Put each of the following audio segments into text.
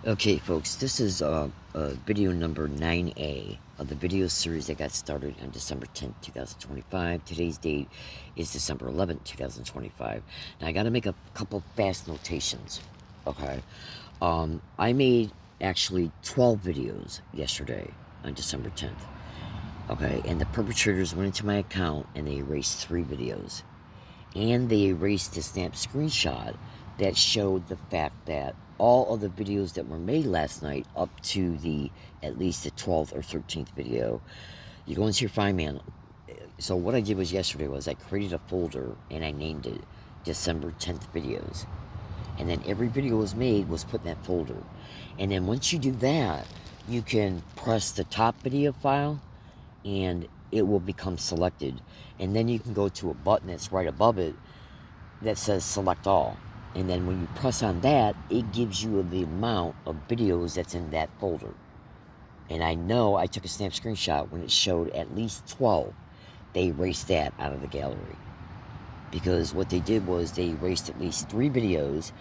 Okay, folks, this is video number 9A of the video series that got started on December 10th, 2025. Today's date is December 11th, 2025. Now, I got to make a couple fast notations, okay? I made actually 12 videos yesterday on December 10th, okay? And the perpetrators went into my account and they erased 3 videos. And they erased the snap screenshot that showed the fact that all of the videos that were made last night up to the at least the 12th or 13th video, you go into your find manual. So what I did was yesterday was I created a folder and I named it December 10th videos, and then every video was made was put in that folder. And then once you do that, you can press the top video file and it will become selected, and then you can go to a button that's right above it that says select all, and then when you press on that, it gives you the amount of videos that's in that folder. And I know I took a snap screenshot when it showed at least 12. They erased that out of the gallery, because what they did was they erased at least 3 videos,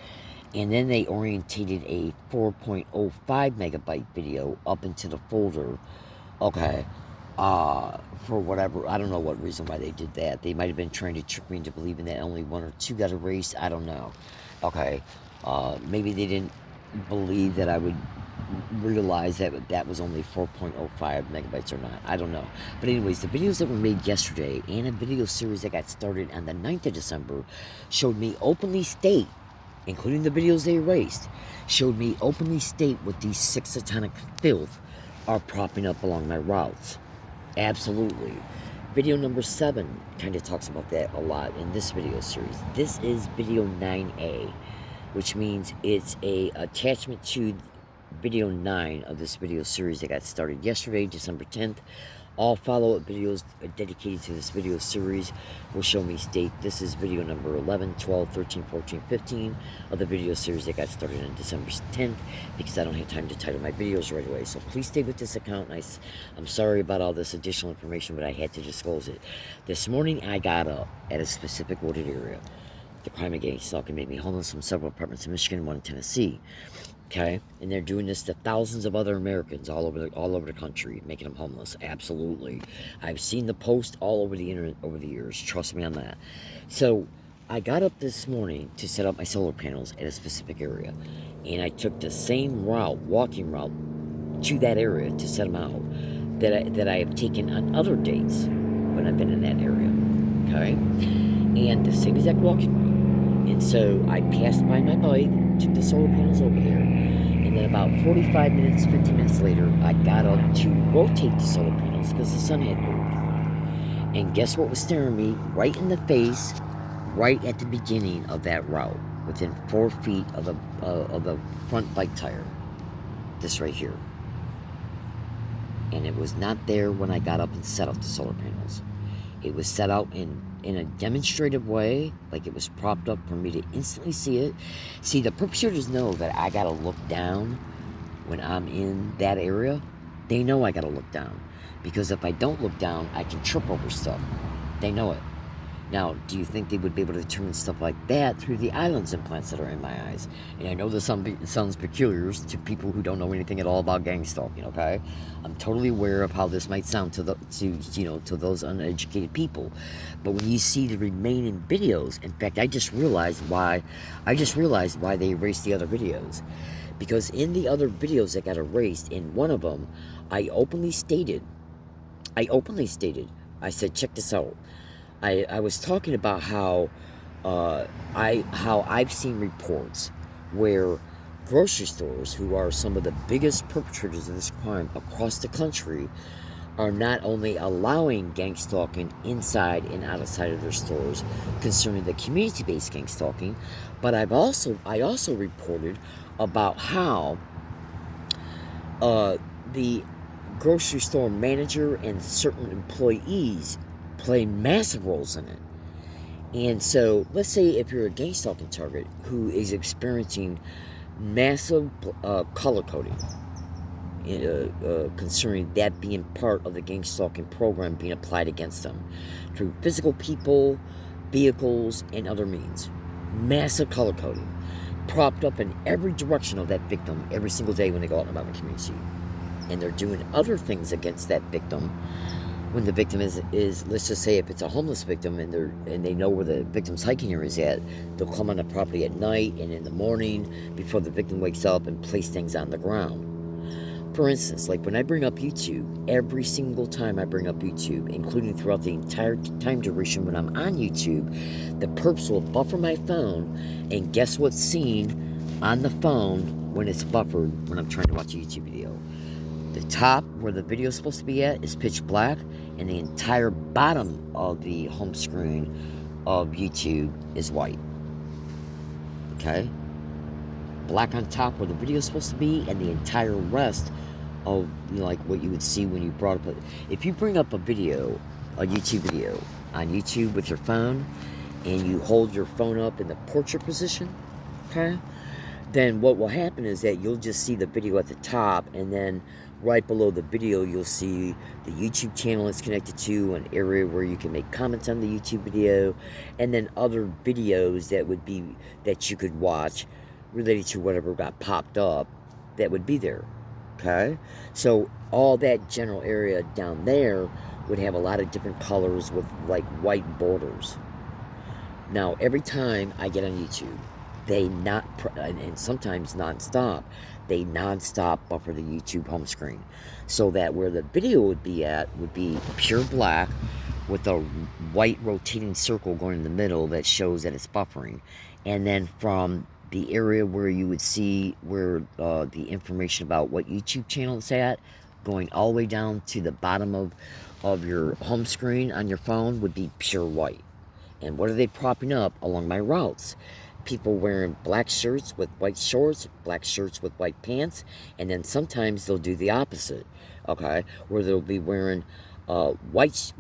and then they orientated a 4.05 megabyte video up into the folder. Okay, for whatever, I don't know what reason why they did that. They might have been trying to trick me into believing that only 1 or 2 got erased. I don't know. Okay, maybe they didn't believe that I would realize that that was only 4.05 megabytes or not. I don't know. But anyways, the videos that were made yesterday and a video series that got started on the 9th of December showed me openly state, including the videos they erased, showed me openly state what these 6 satanic filth are propping up along my routes. Absolutely. Video number 7 kind of talks about that a lot in this video series. This is video 9A, which means it's a attachment to video 9 of this video series that got started yesterday, December 10th. All follow-up videos dedicated to this video series will show me state this is video number 11, 12, 13, 14, 15 of the video series that got started on December 10th, because I don't have time to title my videos right away. So please stay with this account. I'm sorry about all this additional information, but I had to disclose it. This morning I got up at a specific wooded area. The crime of gang stalking made me homeless from several apartments in Michigan, one in Tennessee. Okay, and they're doing this to thousands of other Americans all over the country, making them homeless. Absolutely, I've seen the post all over the internet over the years. Trust me on that. So I got up this morning to set up my solar panels at a specific area, and I took the same route, walking route, to that area to set them out that I have taken on other dates when I've been in that area. Okay, and the same exact walking route. And so I passed by my bike, took the solar panels over there, and then about 45 minutes, 50 minutes later, I got up to rotate the solar panels because the sun had moved. And guess what was staring me right in the face, right at the beginning of that route, within 4 feet of the front bike tire? This right here. And it was not there when I got up and set up the solar panels. It was set out in a demonstrative way, like it was propped up for me to instantly see it. See, the perpetrators know that I gotta look down when I'm in that area. They know I gotta look down, because if I don't look down, I can trip over stuff. They know it. Now, do you think they would be able to turn stuff like that through the islands implants that are in my eyes? And I know this sounds peculiar to people who don't know anything at all about gang stalking, okay? I'm totally aware of how this might sound to those uneducated people. But when you see the remaining videos, in fact, I just realized why they erased the other videos. Because in the other videos that got erased, in one of them, I openly stated, I said, check this out. I was talking about how I've seen reports where grocery stores, who are some of the biggest perpetrators of this crime across the country, are not only allowing gang stalking inside and outside of their stores concerning the community-based gang stalking, but I also reported about how the grocery store manager and certain employees play massive roles in it. And so, let's say if you're a gang stalking target who is experiencing massive color coding, concerning that being part of the gang stalking program being applied against them through physical people, vehicles, and other means. Massive color coding. propped up in every direction of that victim every single day when they go out and about in the community. And they're doing other things against that victim when the victim is let's just say if it's a homeless victim and they know where the victim's hiking area is at, they'll come on the property at night and in the morning before the victim wakes up and place things on the ground. For instance, like when I bring up YouTube, every single time I bring up YouTube, including throughout the entire time duration when I'm on YouTube, the perps will buffer my phone, and guess what's seen on the phone when it's buffered when I'm trying to watch a YouTube video? The top where the video is supposed to be at is pitch black, and the entire bottom of the home screen of YouTube is white. Okay? Black on top where the video is supposed to be, and the entire rest of, you know, like what you would see when you brought up if you bring up a YouTube video on YouTube with your phone, and you hold your phone up in the portrait position, okay, then what will happen is that you'll just see the video at the top, and then right below the video you'll see the YouTube channel it's connected to, an area where you can make comments on the YouTube video, and then other videos that you could watch related to whatever got popped up that would be there. Okay, so all that general area down there would have a lot of different colors with like white borders. Now every time I get on YouTube, and sometimes non-stop, they non-stop buffer the YouTube home screen, so that where the video would be at would be pure black with a white rotating circle going in the middle that shows that it's buffering. And then from the area where you would see where the information about what YouTube channel it's at, going all the way down to the bottom of your home screen on your phone would be pure white. And what are they propping up along my routes? People wearing black shirts with white shorts, black shirts with white pants, and then sometimes they'll do the opposite, okay, where they'll be wearing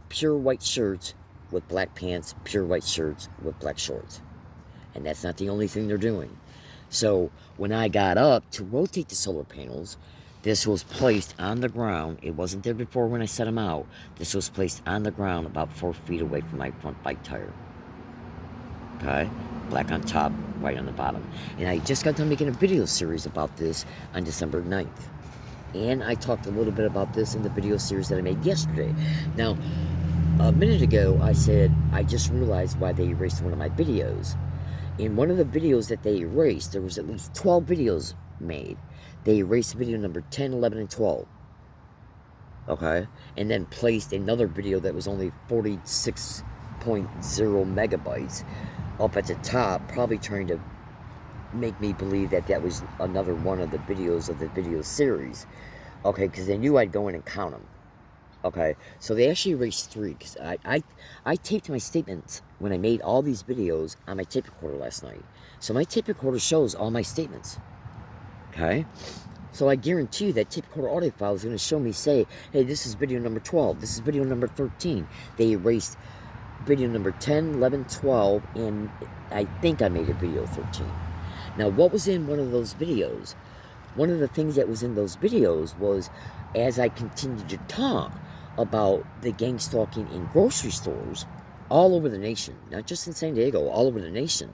pure white shirts with black pants, pure white shirts with black shorts. And that's not the only thing they're doing. So when I got up to rotate the solar panels, this was placed on the ground. It wasn't there before when I set them out. This was placed on the ground about 4 feet away from my front bike tire. Okay? Black on top, white on the bottom. And I just got done making a video series about this on December 9th. And I talked a little bit about this in the video series that I made yesterday. Now, a minute ago, I said I just realized why they erased one of my videos. In one of the videos that they erased, there was at least 12 videos made. They erased video number 10, 11, and 12. Okay? And then placed another video that was only 46.0 megabytes up at the top, probably trying to make me believe that that was another one of the videos of the video series. Okay? Because they knew I'd go in and count them. Okay? So they actually erased 3. Because I taped my statements when I made all these videos on my tape recorder last night. So my tape recorder shows all my statements. Okay? So I guarantee you that tape recorder audio file is going to show me, say, hey, this is video number 12. This is video number 13. They erased video number 10, 11, 12, and I think I made a video 13. Now, what was in one of those videos? One of the things that was in those videos was, as I continued to talk about the gang stalking in grocery stores all over the nation, not just in San Diego, all over the nation.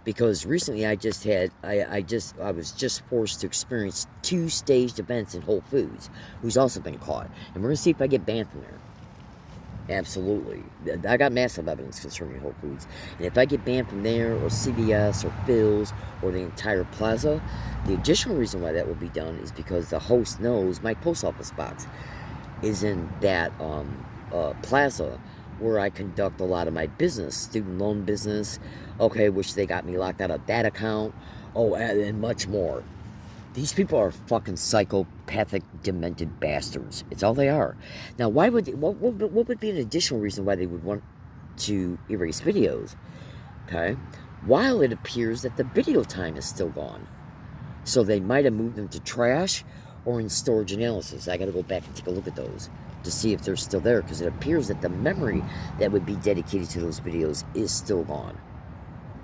Because recently I was just forced to experience 2 staged events in Whole Foods, who's also been caught. And we're going to see if I get banned from there. Absolutely. I got massive evidence concerning Whole Foods. And if I get banned from there, or CVS, or Phil's, or the entire plaza, the additional reason why that will be done is because the host knows my post office box is in that plaza where I conduct a lot of my business, student loan business, okay, which they got me locked out of that account, and much more. These people are fucking psychopathic, demented bastards. It's all they are. Now, what would be an additional reason why they would want to erase videos? Okay? While it appears that the video time is still gone. So they might have moved them to trash or in storage analysis. I gotta go back and take a look at those to see if they're still there, because it appears that the memory that would be dedicated to those videos is still gone.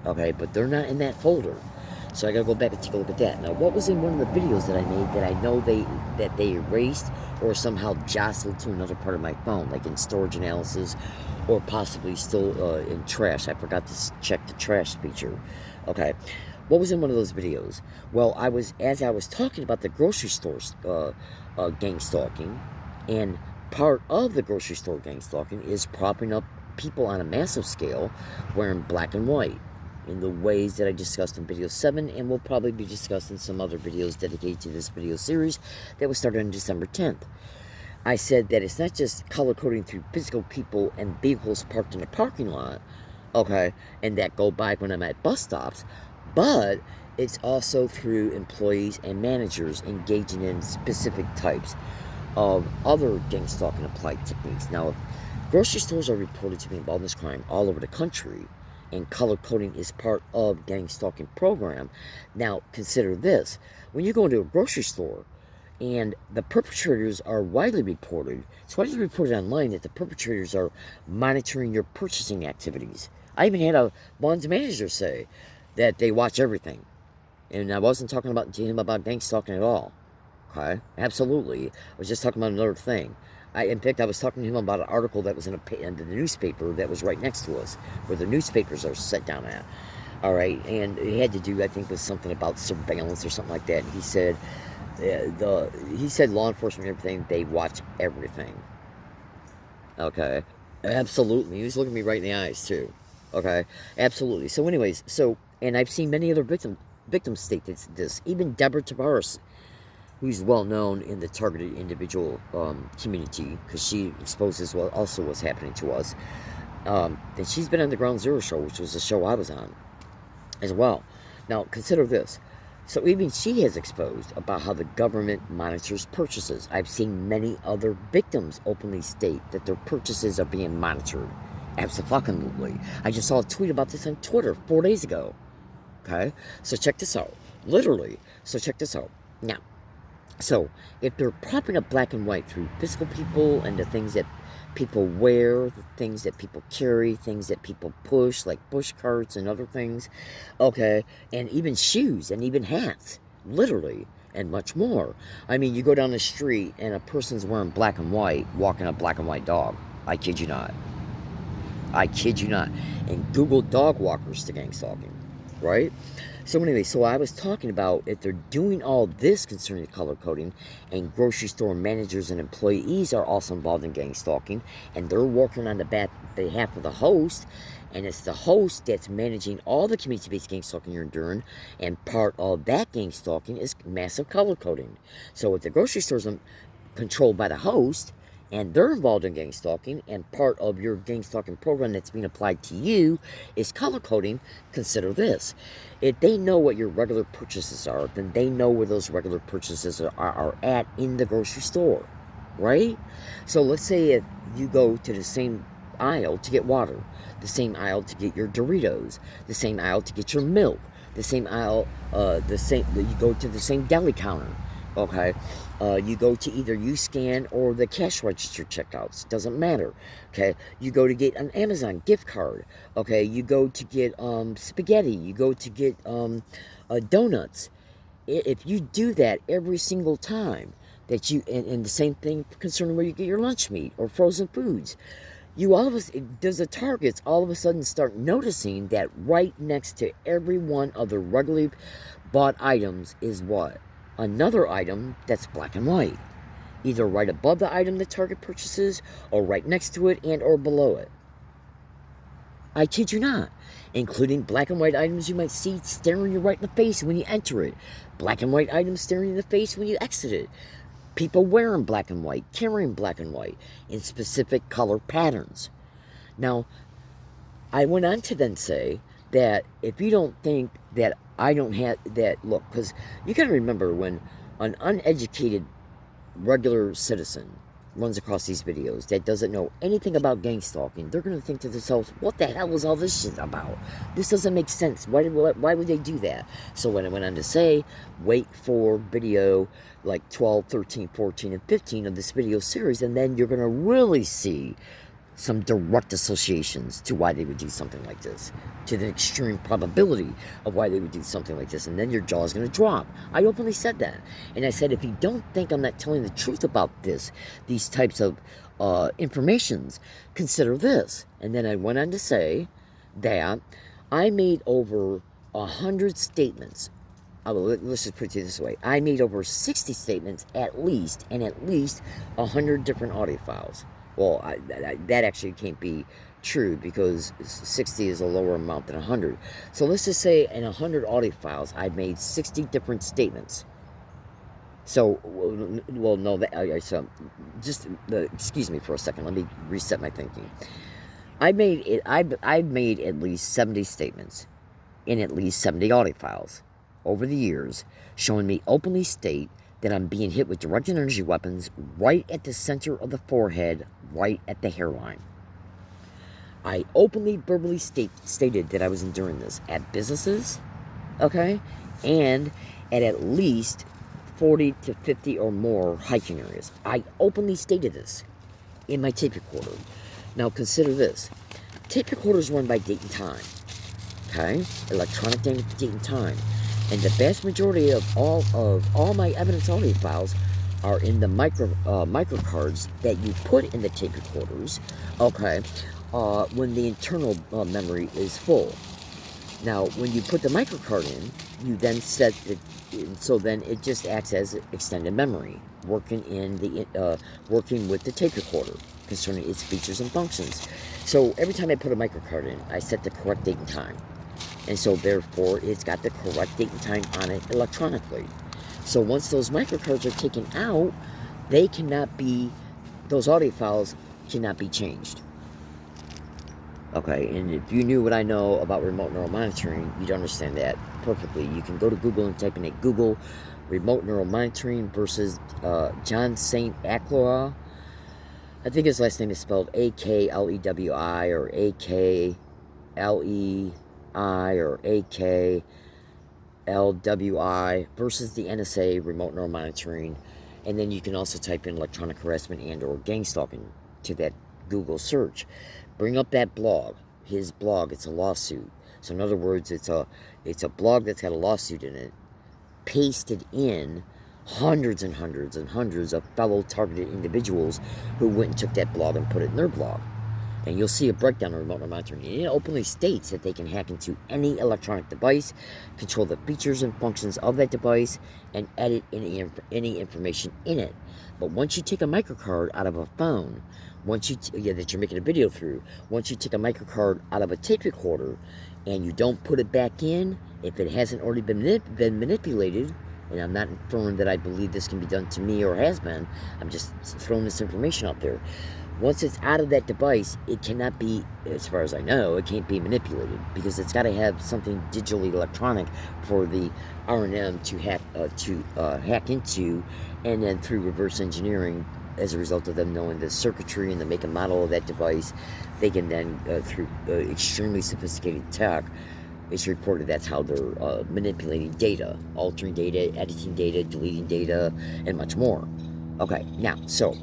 Okay, but they're not in that folder. So I gotta go back and take a look at that. Now, what was in one of the videos that I made that I know that they erased or somehow jostled to another part of my phone, like in storage analysis or possibly still in trash? I forgot to check the trash feature. Okay, What was in one of those videos? Well, as I was talking about the grocery store gang stalking, and part of the grocery store gang stalking is propping up people on a massive scale wearing black and white in the ways that I discussed in video 7, and we'll probably be discussing some other videos dedicated to this video series that was started on December 10th. I said that it's not just color coding through physical people and vehicles parked in a parking lot, okay, and that go by when I'm at bus stops, but it's also through employees and managers engaging in specific types of other gang stalking applied techniques. Now, if grocery stores are reported to be involved in this crime all over the country, and color coding is part of gang stalking program, now consider this. When you go into a grocery store and the perpetrators are widely reported, it's widely reported online that the perpetrators are monitoring your purchasing activities. I even had a Bonds manager say that they watch everything. And I wasn't talking to him about gang stalking at all. Okay? Absolutely. I was just talking about another thing. In fact, I was talking to him about an article that was in the newspaper that was right next to us, where the newspapers are set down at. All right? And it had to do, I think, with something about surveillance or something like that. He said, he said law enforcement and everything, they watch everything. Okay? Absolutely. He was looking me right in the eyes, too. Okay? Absolutely. So anyways, and I've seen many other victims state this. Even Deborah Tavares, who's well known in the targeted individual community, because she exposes also what's happening to us. And she's been on the Ground Zero show, which was the show I was on as well. Now, consider this. So even she has exposed about how the government monitors purchases. I've seen many other victims openly state that their purchases are being monitored. Absolutely. I just saw a tweet about this on Twitter 4 days ago. Okay? So check this out. Literally. So check this out. Now, so if they're propping up black and white through physical people and the things that people wear, the things that people carry, things that people push, like push carts and other things, okay, and even shoes and even hats, literally, and much more. I mean, you go down the street and a person's wearing black and white, walking a black and white dog. I kid you not. I kid you not. And Google dog walkers to gang stalking, right? So anyway, so I was talking about if they're doing all this concerning color coding, and grocery store managers and employees are also involved in gang stalking, and they're working on the behalf of the host, and it's the host that's managing all the community-based gang stalking you're enduring, and part of that gang stalking is massive color coding. So if the grocery store's controlled by the host, and they're involved in gang stalking, and part of your gang stalking program that's being applied to you is color coding, consider this. If they know what your regular purchases are, then they know where those regular purchases are at in the grocery store, right? So let's say if you go to the same aisle to get water, the same aisle to get your Doritos, the same aisle to get your milk, the same aisle, you go to the same deli counter, okay? You go to either U-Scan or the cash register checkouts. Doesn't matter. Okay. You go to get an Amazon gift card. Okay. You go to get spaghetti. You go to get donuts. If you do that every single time that you, and the same thing concerning where you get your lunch meat or frozen foods, does the Targets all of a sudden start noticing that right next to every one of the regularly bought items is what? Another item that's black and white, either right above the item the Target purchases or right next to it and or below it. I kid you not, including black and white items you might see staring you right in the face when you enter it, black and white items staring you in the face when you exit it, people wearing black and white, carrying black and white in specific color patterns. Now, I went on to then say that if you don't think that I don't have that, look, because you got to remember, when an uneducated regular citizen runs across these videos that doesn't know anything about gang stalking, they're going to think to themselves, what the hell is all this shit about? This doesn't make sense. Why would they do that? So when I went on to say, wait for video like 12, 13, 14, and 15 of this video series, and then you're going to really see some direct associations to why they would do something like this, to the extreme probability of why they would do something like this, and then your jaw's going to drop. I openly said that, and I said, if you don't think I'm not telling the truth about these types of informations, consider this. And then I went on to say that I made over 100 statements. Let's just put it this way. I made over 60 statements at least, and at least 100 different audio files. Well, that actually can't be true because 60 is a lower amount than 100. So let's just say in 100 audio files, I made 60 different statements. So, well, no, so just excuse me for a second. Let me reset my thinking. I've made at least 70 statements in at least 70 audio files over the years, showing me openly state that I'm being hit with directed energy weapons right at the center of the forehead, right at the hairline. I openly, verbally stated that I was enduring this at businesses, okay, and at least 40 to 50 or more hiking areas. I openly stated this in my tape recorder. Now consider this. Tape recorders run by date and time, okay, electronic date and time. And the vast majority of all my evidence audio files are in the micro cards that you put in the tape recorders, okay, when the internal memory is full. Now, when you put the micro card in, you then set it, so then it just acts as extended memory, working with the tape recorder concerning its features and functions. So every time I put a micro card in, I set the correct date and time. And so, therefore, it's got the correct date and time on it electronically. So once those microcards are taken out, those audio files cannot be changed. Okay, and if you knew what I know about remote neural monitoring, you'd understand that perfectly. You can go to Google and type in at Google remote neural monitoring versus John St. Aklewa. I think his last name is spelled A-K-L-E-W-I or A-K-L-E or AKLWI versus the NSA remote neural monitoring. And then you can also type in electronic harassment and or gang stalking to that Google search. Bring up that blog, his blog. It's a lawsuit. So in other words, it's a blog that's got a lawsuit in it, pasted in hundreds and hundreds and hundreds of fellow targeted individuals who went and took that blog and put it in their blog. And you'll see a breakdown of remote neural monitoring. It openly states that they can hack into any electronic device, control the features and functions of that device, and edit any information in it. But once you take a microcard out of a phone, that you're making a video through, once you take a microcard out of a tape recorder and you don't put it back in, if it hasn't already been manipulated, and I'm not inferring that I believe this can be done to me or has been, I'm just throwing this information out there. Once it's out of that device, it cannot be, as far as I know, it can't be manipulated because it's got to have something digitally electronic for the R&M to hack into, and then through reverse engineering, as a result of them knowing the circuitry and the make and model of that device, they can then, through extremely sophisticated tech, it's reported that's how they're manipulating data, altering data, editing data, deleting data, and much more. Okay, now, so,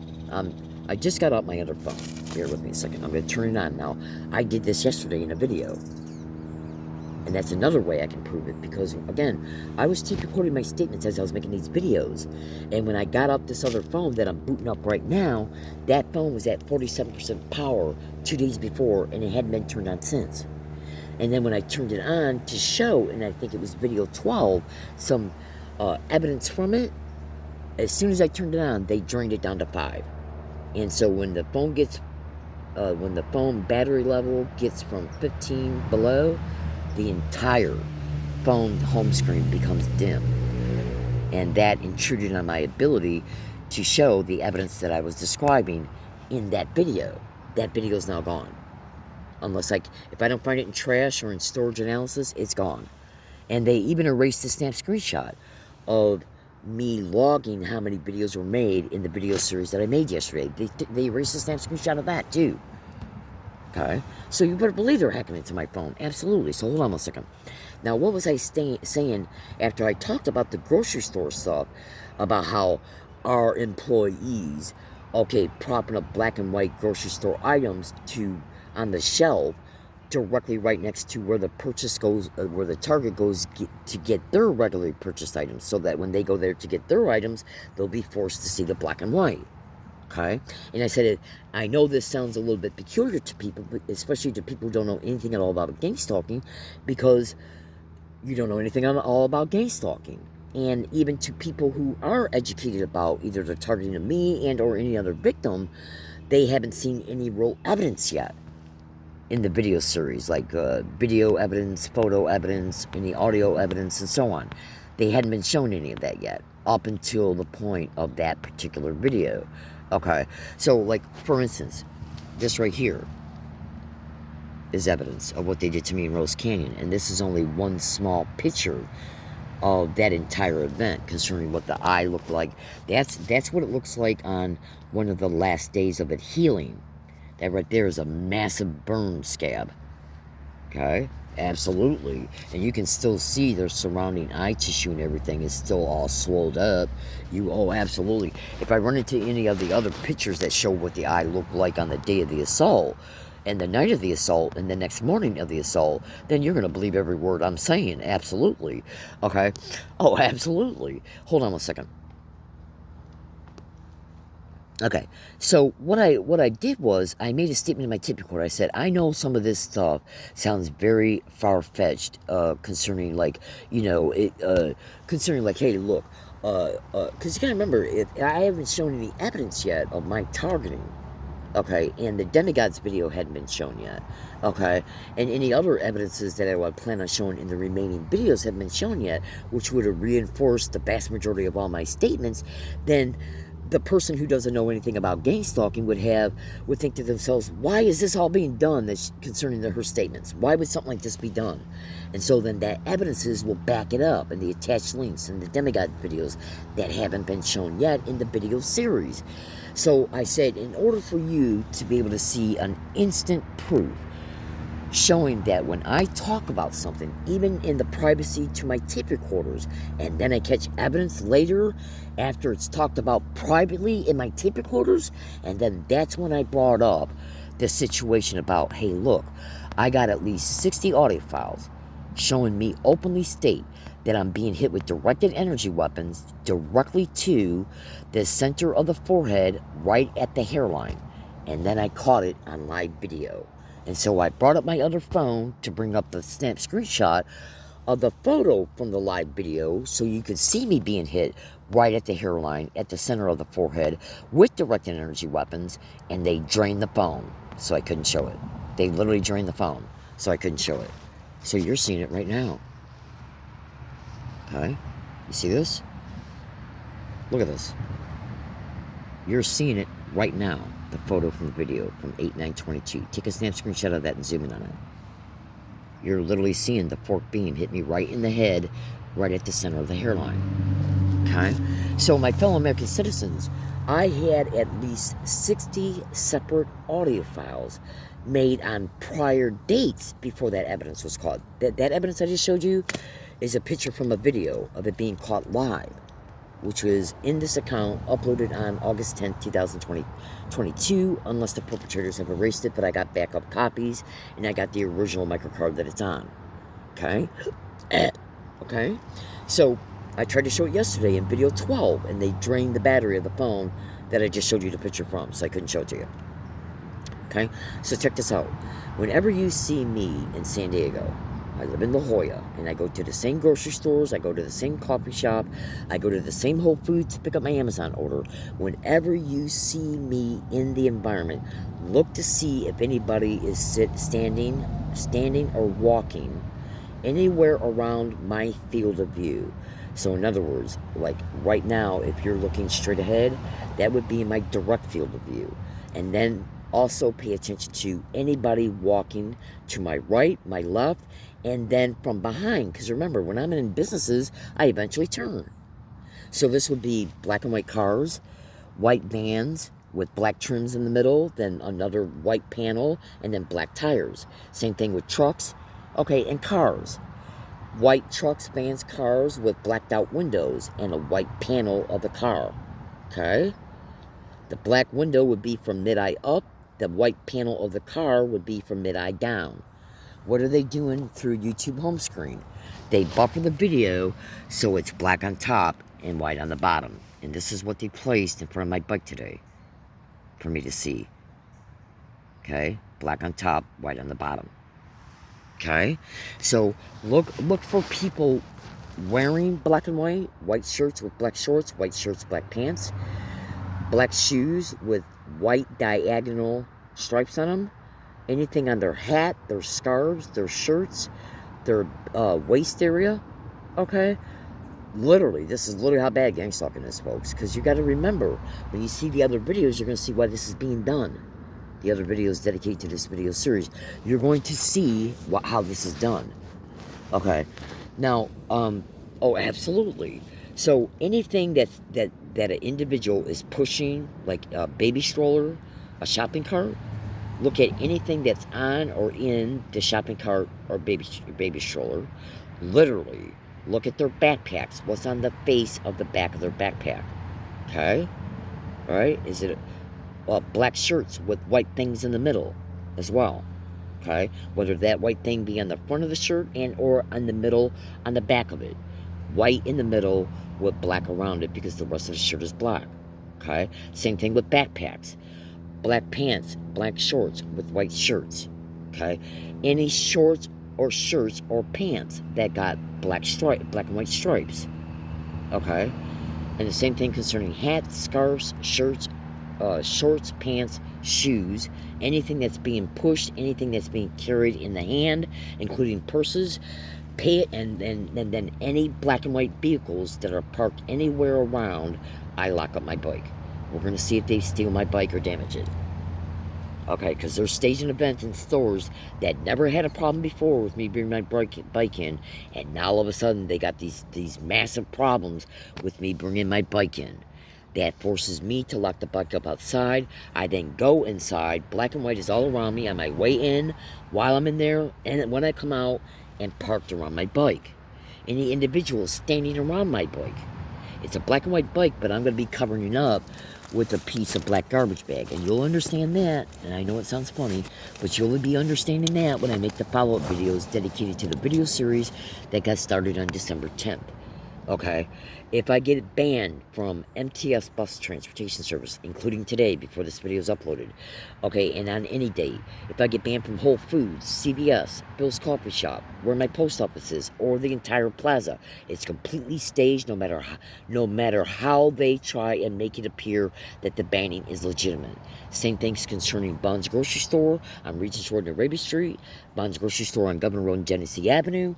I just got out my other phone. Bear with me a second. I'm going to turn it on now. I did this yesterday in a video. And that's another way I can prove it. Because, again, I was tape recording my statements as I was making these videos. And when I got up this other phone that I'm booting up right now, that phone was at 47% power 2 days before, and it hadn't been turned on since. And then when I turned it on to show, and I think it was video 12, some evidence from it, as soon as I turned it on, they drained it down to 5. And so when the phone battery level gets from 15 below, the entire phone home screen becomes dim. And that intruded on my ability to show the evidence that I was describing in that video. That video is now gone. Unless, if I don't find it in trash or in storage analysis, it's gone. And they even erased the snap screenshot of me logging how many videos were made in the video series that I made yesterday. They erased the snap screenshot of that too. Okay? So you better believe they're hacking into my phone. Absolutely. So hold on a second. Now, what was I saying after I talked about the grocery store stuff, about how our employees, propping up black and white grocery store items on the shelf directly right next to where the purchase goes, where the Target goes to get their regularly purchased items, so that when they go there to get their items, they'll be forced to see the black and white. Okay? And I said, I know this sounds a little bit peculiar to people, but especially to people who don't know anything at all about gang stalking, because you don't know anything all about gang stalking. And even to people who are educated about either the targeting of me and or any other victim, they haven't seen any real evidence yet in the video series, like video evidence, photo evidence, any audio evidence, and so on. They hadn't been shown any of that yet, up until the point of that particular video. Okay, so like, for instance, this right here is evidence of what they did to me in Rose Canyon, and this is only one small picture of that entire event concerning what the eye looked like. That's what it looks like on one of the last days of it healing. That right there is a massive burn scab. Okay? Absolutely. And you can still see their surrounding eye tissue and everything is still all swelled up. Oh, absolutely. If I run into any of the other pictures that show what the eye looked like on the day of the assault, and the night of the assault, and the next morning of the assault, then you're going to believe every word I'm saying. Absolutely. Okay? Oh, absolutely. Hold on a second. Okay, so what I did was I made a statement in my tip recorder. I said, I know some of this stuff sounds very far-fetched concerning, like, concerning, like, hey, look, because you gotta remember, I haven't shown any evidence yet of my targeting. Okay, and the Demigods video hadn't been shown yet. Okay, and any other evidences that I would plan on showing in the remaining videos haven't been shown yet, which would have reinforced the vast majority of all my statements. Then the person who doesn't know anything about gang stalking would think to themselves, why is this all being done that's concerning her statements? Why would something like this be done? And so then that evidences will back it up, and the attached links and the Demigod videos that haven't been shown yet in the video series. So I said, in order for you to be able to see an instant proof showing that when I talk about something, even in the privacy to my tape recorders, and then I catch evidence later after it's talked about privately in my tape recorders, and then that's when I brought up the situation about, hey, look, I got at least 60 audio files showing me openly state that I'm being hit with directed energy weapons directly to the center of the forehead, right at the hairline. And then I caught it on live video. And so I brought up my other phone to bring up the snap screenshot of the photo from the live video so you could see me being hit right at the hairline, at the center of the forehead, with directed energy weapons, and they drained the phone, so I couldn't show it. They literally drained the phone, so I couldn't show it. So you're seeing it right now. Okay? You see this? Look at this. You're seeing it right now, the photo from the video from 8/9/22. Take a snap screenshot of that and zoom in on it. You're literally seeing the forked beam hit me right in the head, right at the center of the hairline. Okay? So my fellow American citizens, I had at least 60 separate audio files made on prior dates before that evidence was caught. That evidence I just showed you is a picture from a video of it being caught live, which was in this account, uploaded on August 10th, 2022, unless the perpetrators have erased it, but I got backup copies, and I got the original microcard that it's on. Okay? Okay? So, I tried to show it yesterday in video 12, and they drained the battery of the phone that I just showed you the picture from, so I couldn't show it to you. Okay? So check this out. Whenever you see me in San Diego, I live in La Jolla, and I go to the same grocery stores, I go to the same coffee shop, I go to the same Whole Foods to pick up my Amazon order. Whenever you see me in the environment, look to see if anybody is standing or walking anywhere around my field of view. So in other words, like right now, if you're looking straight ahead, that would be my direct field of view. And then also pay attention to anybody walking to my right, my left, and then from behind. Because remember, when I'm in businesses, I eventually turn. So this would be black and white cars, white vans with black trims in the middle, then another white panel, and then black tires. Same thing with trucks. Okay, and cars. White trucks, vans, cars with blacked out windows and a white panel of the car. Okay? The black window would be from mid-eye up. The white panel of the car would be from mid-eye down. What are they doing through YouTube home screen? They buffer the video so it's black on top and white on the bottom. And this is what they placed in front of my bike today for me to see. Okay? Black on top, white on the bottom. Okay? So look for people wearing black and white shirts with black shorts, white shirts, black pants, black shoes with white diagonal stripes on them, anything on their hat, their scarves, their shirts, their waist area, okay? Literally, this is literally how bad gang stalking is, folks, because you got to remember, when you see the other videos, you're going to see why this is being done. The other videos dedicated to this video series, you're going to see how this is done. Okay, now, oh, absolutely. So anything that an individual is pushing, like a baby stroller, a shopping cart, look at anything that's on or in the shopping cart or baby stroller. Literally, look at their backpacks. What's on the face of the back of their backpack? Okay, all right. Is it black shirts with white things in the middle as well? Okay, whether that white thing be on the front of the shirt and or on the middle, on the back of it. White in the middle with black around it because the rest of the shirt is black. Okay, same thing with backpacks. Black pants, black shorts with white shirts. Okay, any shorts or shirts or pants that got black and white stripes. Okay, and the same thing concerning hats, scarves, shirts, shorts, pants, shoes, anything that's being pushed, anything that's being carried in the hand, including purses, and then any black and white vehicles that are parked anywhere around, I lock up my bike. We're going to see if they steal my bike or damage it. Okay, because they're staging events in stores that never had a problem before with me bringing my bike in, and now all of a sudden they got these massive problems with me bringing my bike in. That forces me to lock the bike up outside. I then go inside. Black and white is all around me on my way in, while I'm in there, and when I come out, and parked around my bike. Any individuals standing around my bike. It's a black and white bike, but I'm going to be covering it up with a piece of black garbage bag. And you'll understand that, and I know it sounds funny, but you'll be understanding that when I make the follow-up videos dedicated to the video series that got started on December 10th. Okay, if I get banned from MTS bus transportation service, including today before this video is uploaded, okay, and on any date, if I get banned from Whole Foods, CVS, Bill's Coffee Shop, where my post office is, or the entire plaza, it's completely staged. No matter how they try and make it appear that the banning is legitimate. Same things concerning Bond's Grocery Store on Regents Road and Arabia Street, Bond's Grocery Store on Governor Road and Genesee Avenue,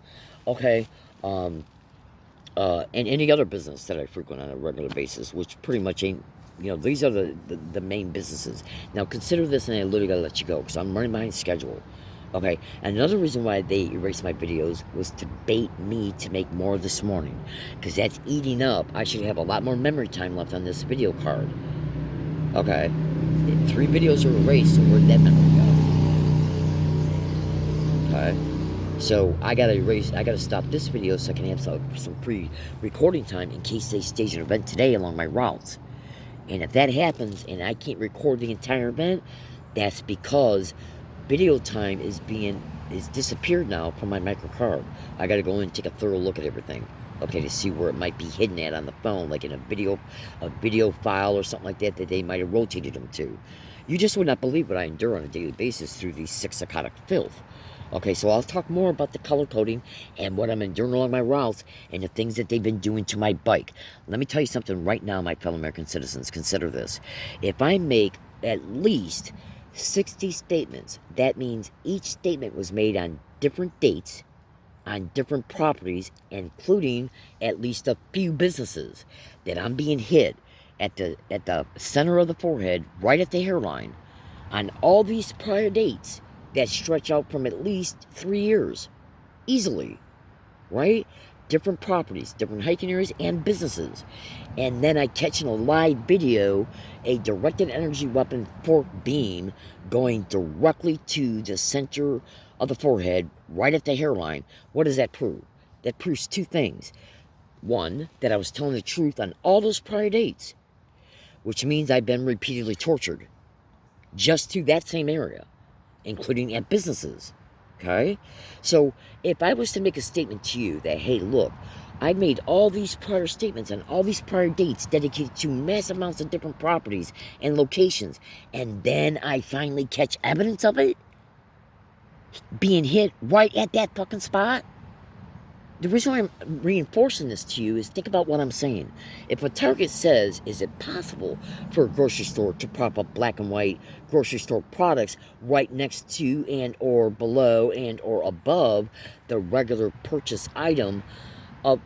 okay, and any other business that I frequent on a regular basis, which pretty much ain't, these are the main businesses. Now, consider this, and I literally gotta let you go, because I'm running behind schedule. Okay, another reason why they erased my videos was to bait me to make more this morning, because that's eating up. I should have a lot more memory time left on this video card. Okay, 3 videos are erased, so where'd that memory go? Okay. So I gotta stop this video so I can have some pre-recording time in case they stage an event today along my routes. And if that happens and I can't record the entire event, that's because video time is disappeared now from my microcard. I gotta go in and take a thorough look at everything. Okay, to see where it might be hidden at on the phone, like in a video file or something like that they might have rotated them to. You just would not believe what I endure on a daily basis through these 6 psychotic filth. Okay, so I'll talk more about the color coding and what I'm enduring along my routes and the things that they've been doing to my bike. Let me tell you something right now, my fellow American citizens. Consider this. If I make at least 60 statements, that means each statement was made on different dates, on different properties, including at least a few businesses, that I'm being hit at the center of the forehead, right at the hairline, on all these prior dates that stretch out from at least 3 years, easily, right? Different properties, different hiking areas, and businesses. And then I catch in a live video a directed energy weapon fork beam going directly to the center of the forehead, right at the hairline. What does that prove? That proves 2 things. 1, that I was telling the truth on all those prior dates, which means I've been repeatedly tortured just to that same area, including at businesses. Okay? So if I was to make a statement to you that, hey, look, I made all these prior statements on all these prior dates dedicated to massive amounts of different properties and locations, and then I finally catch evidence of it, being hit right at that fucking spot. The reason why I'm reinforcing this to you is think about what I'm saying. If a Target says, is it possible for a grocery store to prop up black and white grocery store products right next to and or below and or above the regular purchase item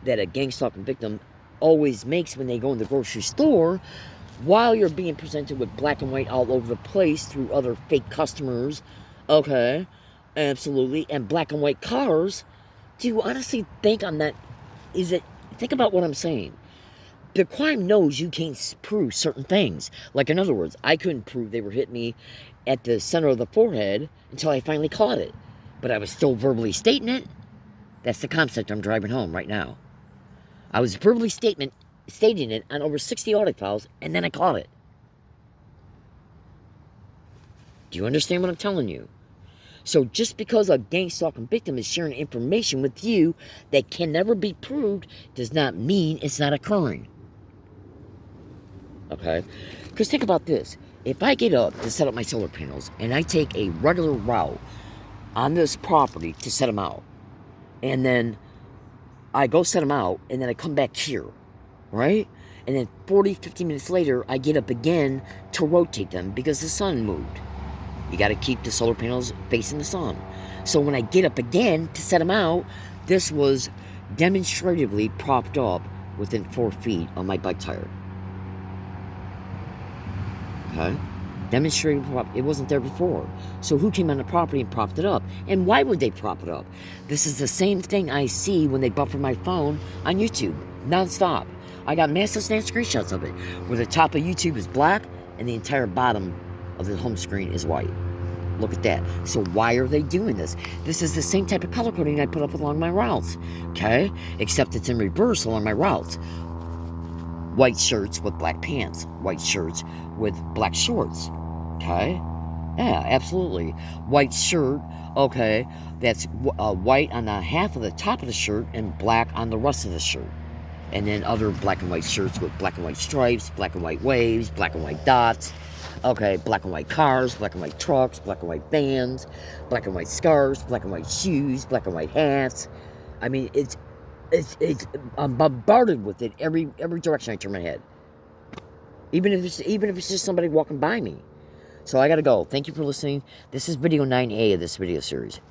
that a gang stalking victim always makes when they go in the grocery store, while you're being presented with black and white all over the place through other fake customers, okay, absolutely, and black and white cars, do you honestly think on that? Think about what I'm saying. The crime knows you can't prove certain things. Like, in other words, I couldn't prove they were hitting me at the center of the forehead until I finally caught it. But I was still verbally stating it. That's the concept I'm driving home right now. I was verbally stating it on over 60 audit files, and then I caught it. Do you understand what I'm telling you? So just because a gang stalking victim is sharing information with you that can never be proved does not mean it's not occurring. Okay? Because think about this. If I get up to set up my solar panels and I take a regular route on this property to set them out, and then I go set them out, and then I come back here, right? And then 40, 50 minutes later, I get up again to rotate them because the sun moved. You got to keep the solar panels facing the sun. So when I get up again to set them out, this was demonstratively propped up within 4 feet on my bike tire. Okay? Demonstratively propped. It wasn't there before. So who came on the property and propped it up? And why would they prop it up? This is the same thing I see when they buffer my phone on YouTube, nonstop. I got massive snap screenshots of it, where the top of YouTube is black and the entire bottom of the home screen is white. Look at that. So why are they doing this? This is the same type of color coding I put up along my routes, okay? Except it's in reverse along my routes. White shirts with black pants. White shirts with black shorts, okay? Yeah, absolutely. White shirt, okay, that's white on the half of the top of the shirt and black on the rest of the shirt. And then other black and white shirts with black and white stripes, black and white waves, black and white dots. Okay, black and white cars, black and white trucks, black and white vans, black and white scarves, black and white shoes, black and white hats. I mean, I'm bombarded with it every direction I turn my head. Even if it's just somebody walking by me. So I gotta go. Thank you for listening. This is video 9A of this video series.